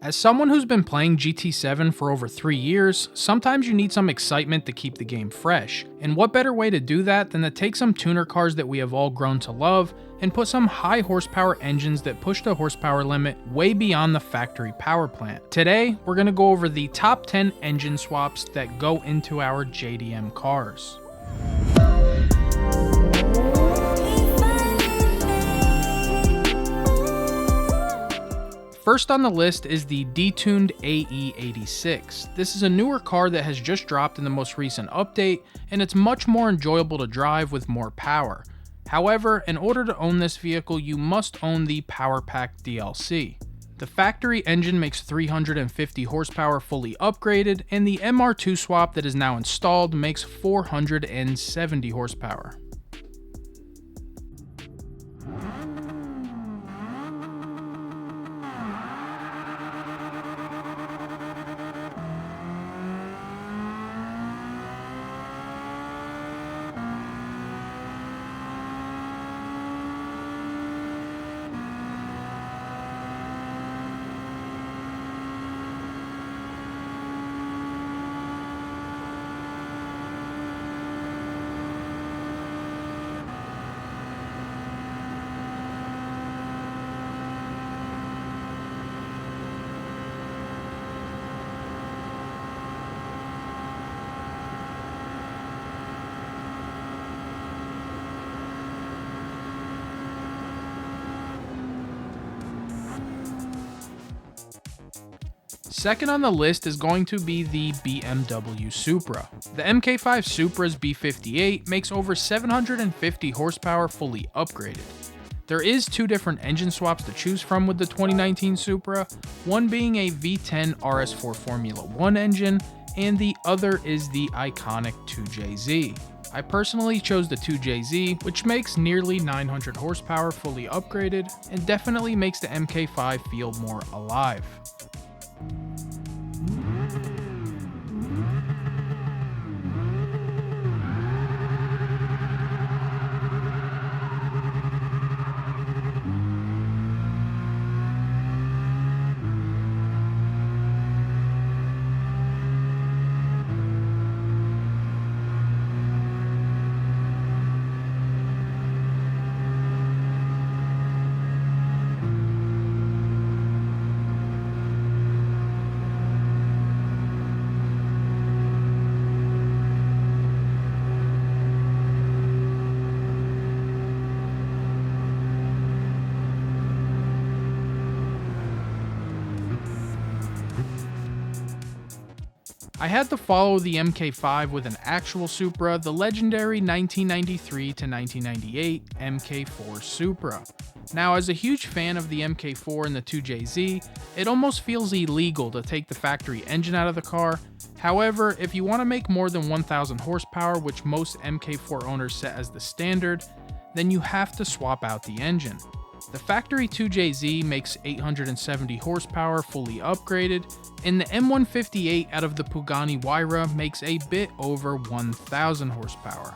As someone who's been playing GT7 for over 3 years, sometimes you need some excitement to keep the game fresh. And what better way to do that than to take some tuner cars that we have all grown to love and put some high horsepower engines that push the horsepower limit way beyond the factory power plant. Today, we're going to go over the top 10 engine swaps that go into our JDM cars. First on the list is the detuned AE86. This is a newer car that has just dropped in the most recent update, and it's much more enjoyable to drive with more power. However, in order to own this vehicle, you must own the Power Pack DLC. The factory engine makes 350 horsepower fully upgraded, and the MR2 swap that is now installed makes 470 horsepower. Second on the list is going to be the BMW Supra. The MK5 Supra's B58 makes over 750 horsepower fully upgraded. There is two different engine swaps to choose from with the 2019 Supra, one being a V10 RS4 Formula 1 engine, and the other is the iconic 2JZ. I personally chose the 2JZ, which makes nearly 900 horsepower fully upgraded, and definitely makes the MK5 feel more alive. I had to follow the MK5 with an actual Supra, the legendary 1993 to 1998 MK4 Supra. Now, as a huge fan of the MK4 and the 2JZ, it almost feels illegal to take the factory engine out of the car. However, if you want to make more than 1000 horsepower, which most MK4 owners set as the standard, then you have to swap out the engine. The factory 2JZ makes 870 horsepower fully upgraded, and the M158 out of the Pagani Huayra makes a bit over 1000 horsepower.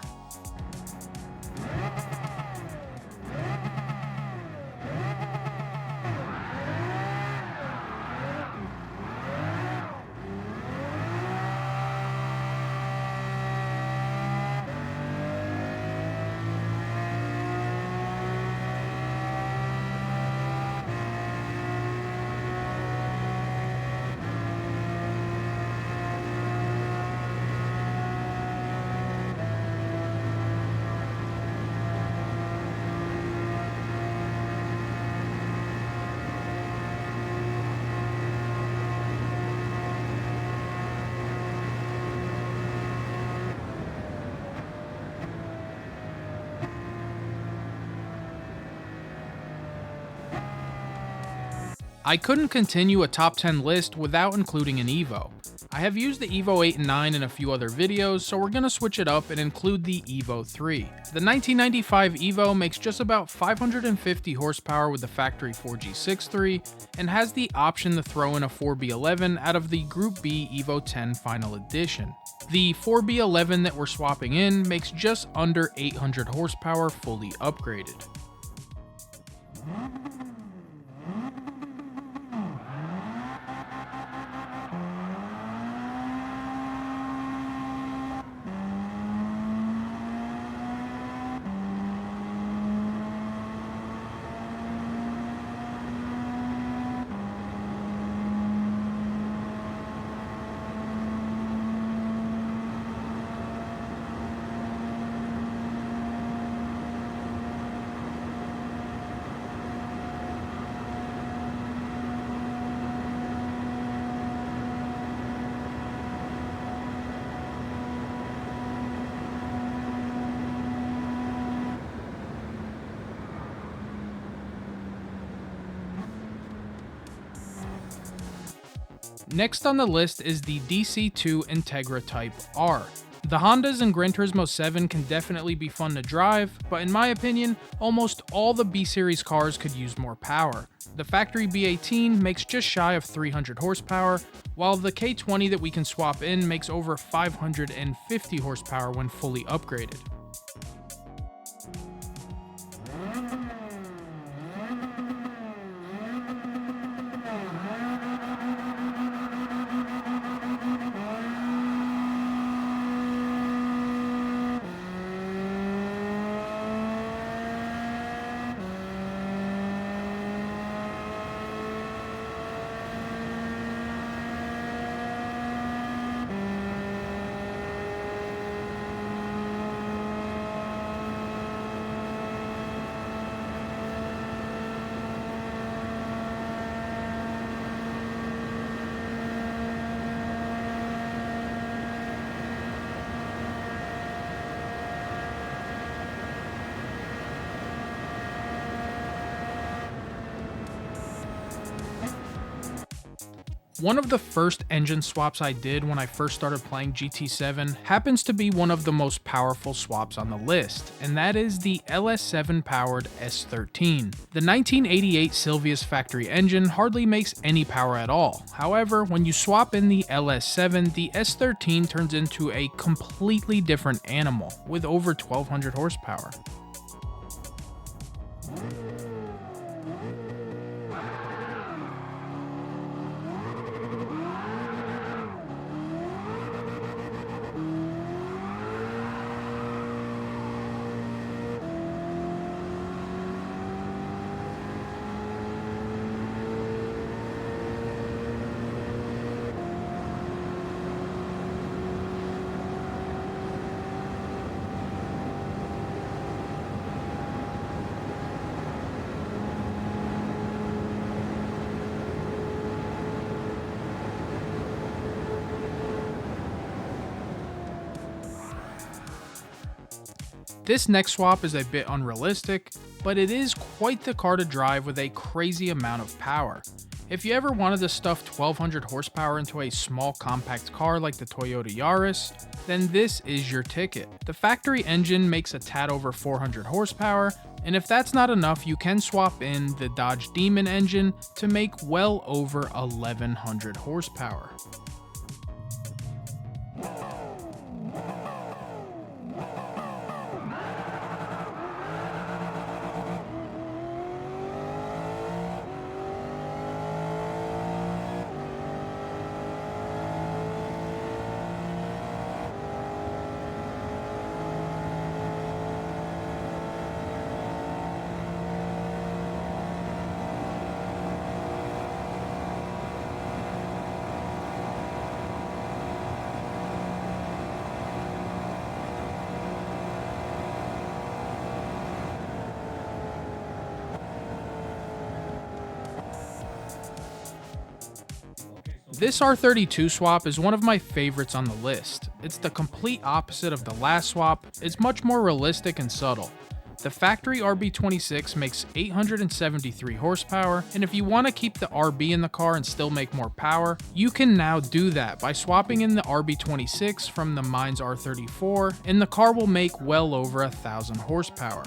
I couldn't continue a top 10 list without including an Evo. I have used the Evo 8 and 9 in a few other videos, so we're gonna switch it up and include the Evo 3. The 1995 Evo makes just about 550 horsepower with the factory 4G63 and has the option to throw in a 4B11 out of the Group B Evo 10 Final Edition. The 4B11 that we're swapping in makes just under 800 horsepower fully upgraded. Next on the list is the DC2 Integra Type R. The Hondas in Gran Turismo 7 can definitely be fun to drive, but in my opinion, almost all the B-Series cars could use more power. The factory B18 makes just shy of 300 horsepower, while the K20 that we can swap in makes over 550 horsepower when fully upgraded. One of the first engine swaps I did when I first started playing GT7 happens to be one of the most powerful swaps on the list, and that is the LS7 powered S13. The 1988 Silvia's factory engine hardly makes any power at all. However, when you swap in the LS7, the S13 turns into a completely different animal with over 1200 horsepower. This next swap is a bit unrealistic, but it is quite the car to drive with a crazy amount of power. If you ever wanted to stuff 1200 horsepower into a small compact car like the Toyota Yaris, then this is your ticket. The factory engine makes a tad over 400 horsepower, and if that's not enough, you can swap in the Dodge Demon engine to make well over 1100 horsepower. This R32 swap is one of my favorites on the list. It's the complete opposite of the last swap. It's much more realistic and subtle. The factory RB26 makes 873 horsepower, and if you want to keep the RB in the car and still make more power, you can now do that by swapping in the RB26 from the mine's R34, and the car will make well over 1000 horsepower.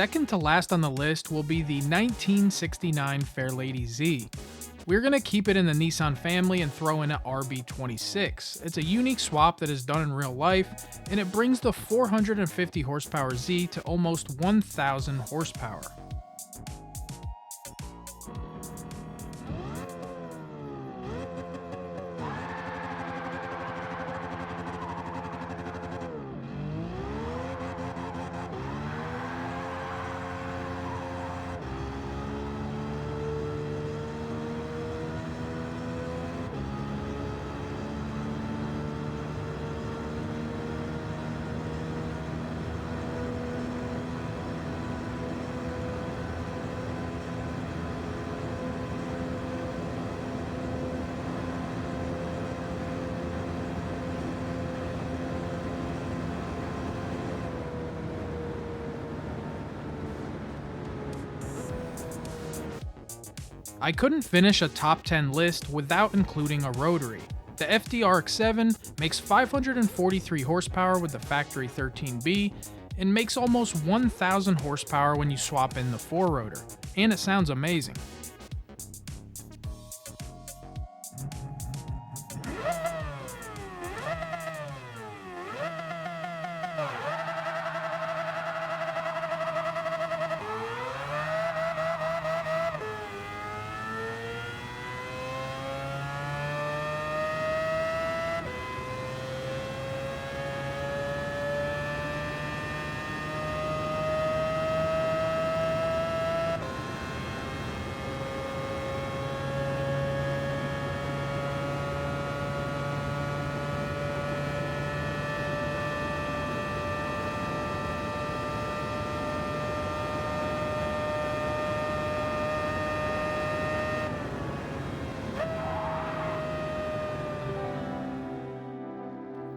Second to last on the list will be the 1969 Fairlady Z. We're going to keep it in the Nissan family and throw in an RB26. It's a unique swap that is done in real life, and it brings the 450 horsepower Z to almost 1000 horsepower. I couldn't finish a top 10 list without including a rotary. The FD-RX-7 makes 543 horsepower with the factory 13B, and makes almost 1,000 horsepower when you swap in the four-rotor, and it sounds amazing.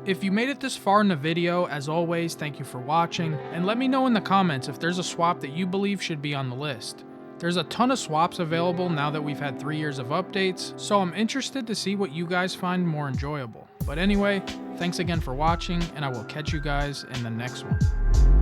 If you made it this far in the video, as always, thank you for watching, and let me know in the comments if there's a swap that you believe should be on the list. There's a ton of swaps available now that we've had 3 years of updates, so I'm interested to see what you guys find more enjoyable. But anyway, thanks again for watching, and I will catch you guys in the next one.